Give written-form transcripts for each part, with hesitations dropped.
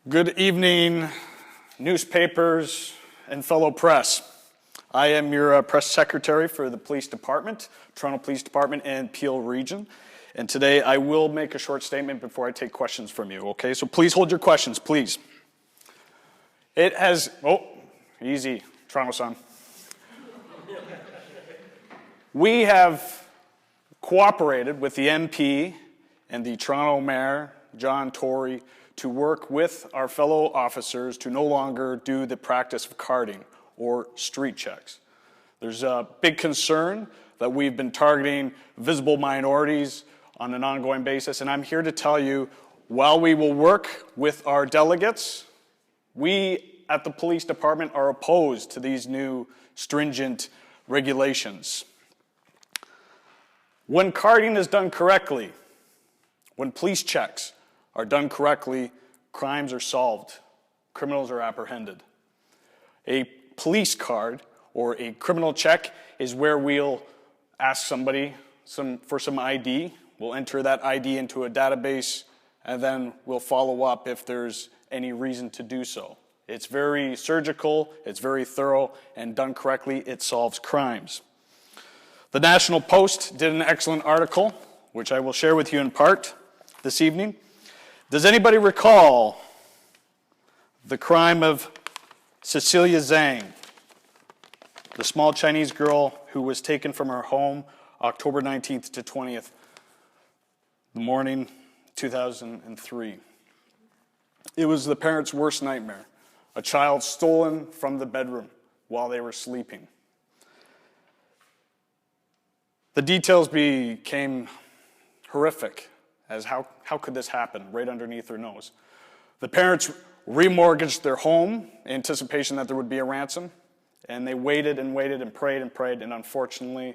Good evening, newspapers and fellow press. I am your press secretary for the police department, Toronto Police Department and Peel Region. And today I will make a short statement before I take questions from you, okay? So please hold your questions, please. Easy, Toronto Sun. We have cooperated with the MP and the Toronto Mayor, John Tory, to work with our fellow officers to no longer do the practice of carding or street checks. There's a big concern that we've been targeting visible minorities on an ongoing basis, and I'm here to tell you, while we will work with our delegates, we at the police department are opposed to these new stringent regulations. When carding is done correctly, when police checks are done correctly, crimes are solved, criminals are apprehended. A police card or a criminal check is where we'll ask somebody for some ID. We'll enter that ID into a database, and then we'll follow up if there's any reason to do so. It's very surgical, it's very thorough, and done correctly, it solves crimes. The National Post did an excellent article, which I will share with you in part this evening. Does anybody recall the crime of Cecilia Zhang, the small Chinese girl who was taken from her home October 19th to 20th, the morning 2003? It was the parents' worst nightmare, a child stolen from the bedroom while they were sleeping. The details became horrific, as how could this happen right underneath their nose? The parents remortgaged their home in anticipation that there would be a ransom, and they waited and waited and prayed, and unfortunately,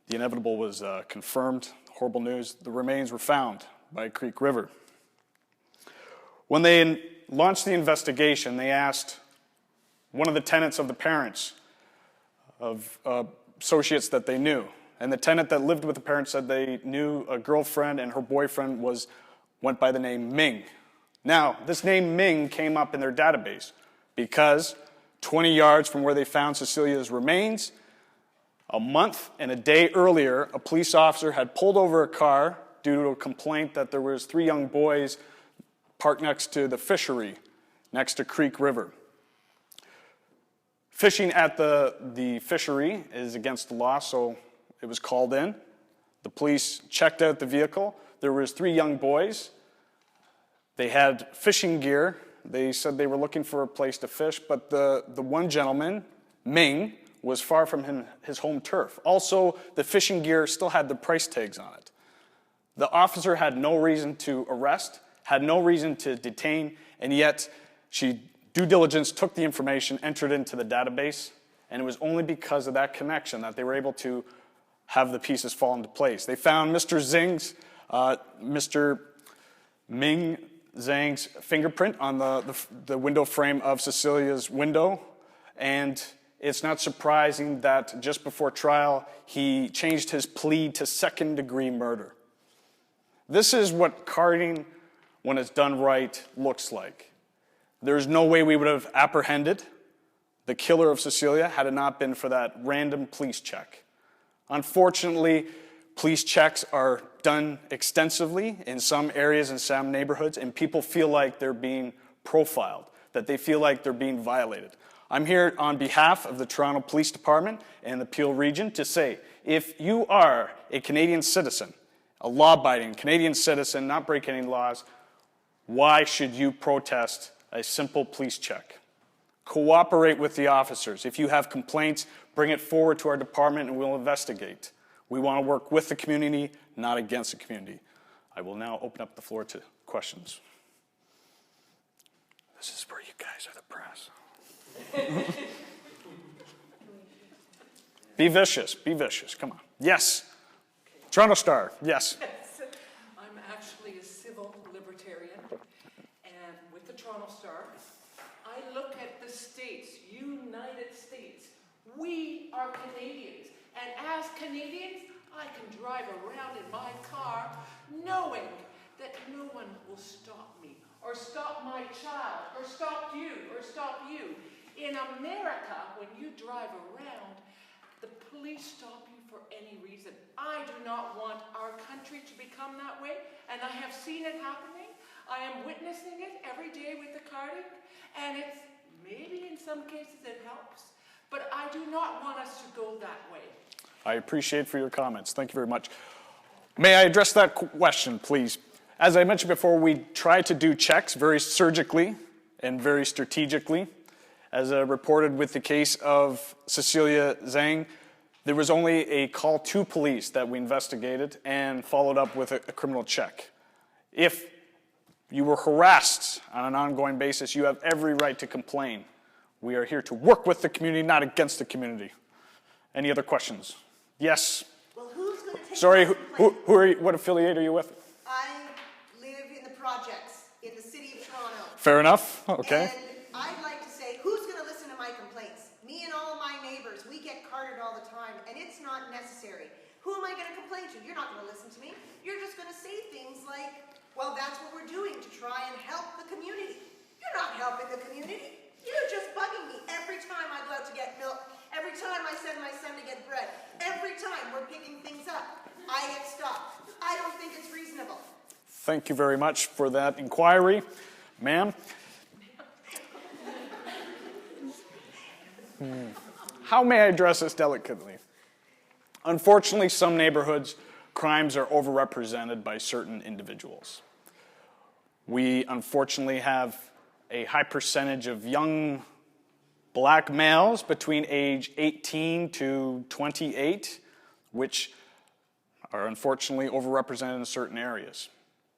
the inevitable was confirmed. Horrible news. The remains were found by Creek River. When they launched the investigation, they asked one of the tenants of the parents, of associates that they knew. And the tenant that lived with the parents said they knew a girlfriend, and her boyfriend went by the name Ming. Now, this name Ming came up in their database because 20 yards from where they found Cecilia's remains, a month and a day earlier, a police officer had pulled over a car due to a complaint that there was 3 young boys parked next to the fishery, next to Creek River. Fishing at the fishery is against the law, so it was called in. The police checked out the vehicle. There was 3 young boys. They had fishing gear. They said they were looking for a place to fish, but the one gentleman, Ming, was far from his home turf. Also, the fishing gear still had the price tags on it. The officer had no reason to arrest, had no reason to detain, and yet she due diligence took the information, entered it into the database, and it was only because of that connection that they were able to have the pieces fall into place. They found Mr. Ming Zhang's fingerprint on the window frame of Cecilia's window, and it's not surprising that just before trial, he changed his plea to second-degree murder. This is what carding, when it's done right, looks like. There's no way we would have apprehended the killer of Cecilia had it not been for that random police check. Unfortunately, police checks are done extensively in some areas and some neighborhoods, and people feel like they're being profiled, that they feel like they're being violated. I'm here on behalf of the Toronto Police Department and the Peel Region to say, if you are a Canadian citizen, a law-abiding Canadian citizen, not breaking any laws, why should you protest a simple police check? Cooperate with the officers. If you have complaints, bring it forward to our department and we'll investigate. We want to work with the community, not against the community. I will now open up the floor to questions. This is where you guys are the press. Be vicious, come on. Yes. Toronto Star, yes. I'm actually a civil libertarian, and with the Toronto Star, I look at the states, United States. We are Canadians, and as Canadians, I can drive around in my car knowing that no one will stop me or stop my child, or stop you, or stop you. In America, when you drive around, the police stop you for any reason. I do not want our country to become that way, and I have seen it happening. I am witnessing it every day with the carding, and it's maybe in some cases it helps, but I do not want us to go that way. I appreciate for your comments. Thank you very much. May I address that question, please? As I mentioned before, we try to do checks very surgically and very strategically. As reported with the case of Cecilia Zhang, there was only a call to police that we investigated and followed up with a criminal check. If you were harassed on an ongoing basis, you have every right to complain. We are here to work with the community, not against the community. Any other questions? Yes? Well, who's going to take Sorry, this who are you, what affiliate are you with? I live in the projects in the city of Toronto. Fair enough, okay. And I'd like to say, who's going to listen to my complaints? Me and all my neighbors, we get carded all the time, and it's not necessary. Who am I going to complain to? You're not going to listen to me. You're just going to say things like, well, that's what we're doing to try and help the community. You're not helping the community. You're just bugging me every time I go out to get milk, every time I send my son to get bread, every time we're picking things up, I get stopped. I don't think it's reasonable. Thank you very much for that inquiry. Ma'am? How may I address this delicately? Unfortunately, some neighborhoods, crimes are overrepresented by certain individuals. We unfortunately have a high percentage of young black males between age 18 to 28, which are unfortunately overrepresented in certain areas.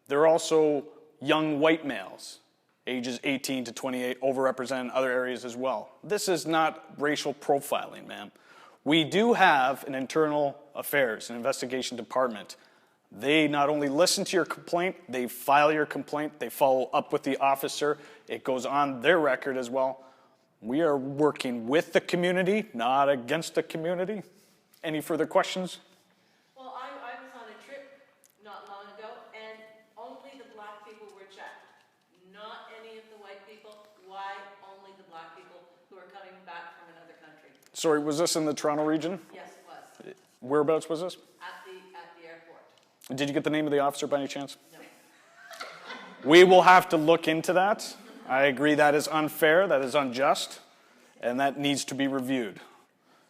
There are also young white males, ages 18 to 28, overrepresented in other areas as well. This is not racial profiling, ma'am. We do have an internal affairs, an investigation department. They not only listen to your complaint, they file your complaint, they follow up with the officer. It goes on their record as well. We are working with the community, not against the community. Any further questions? Well, I was on a trip not long ago, and only the black people were checked. Not any of the white people. Why only the black people who are coming back from another country? Sorry, was this in the Toronto region? Yes, it was. Whereabouts was this? At the airport. Did you get the name of the officer by any chance? No. We will have to look into that. I agree that is unfair, that is unjust, and that needs to be reviewed.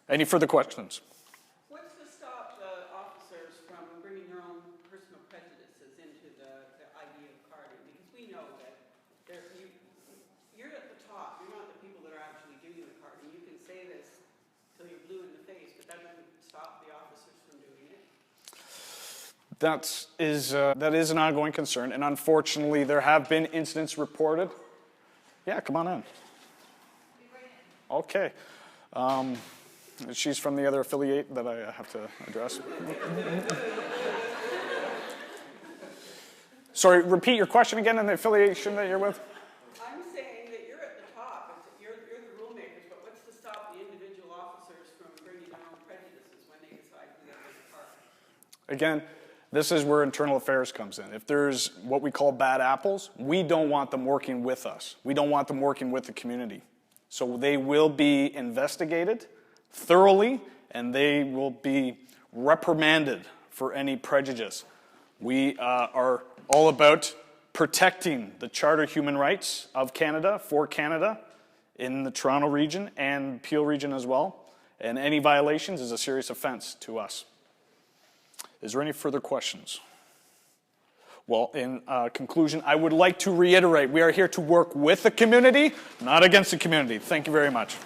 Any further questions? What's to stop the officers from bringing their own personal prejudices into the idea of carding? Because we know that you're at the top. You're not the people that are actually doing the carding. You can say this till you're blue in the face, but that doesn't stop the officers from doing it. That is an ongoing concern, and unfortunately there have been incidents reported. Yeah, come on in. Okay. She's from the other affiliate that I have to address. Sorry, repeat your question again and the affiliation that you're with. I'm saying that you're at the top. You're the rule makers, but what's to stop the individual officers from bringing their own prejudices when they decide who they're going to card? Again, this is where internal affairs comes in. If there's what we call bad apples, we don't want them working with us. We don't want them working with the community. So they will be investigated thoroughly, and they will be reprimanded for any prejudice. We are all about protecting the Charter Human Rights of Canada for Canada in the Toronto region and Peel region as well. And any violations is a serious offense to us. Is there any further questions? Well, in conclusion, I would like to reiterate, we are here to work with the community, not against the community. Thank you very much.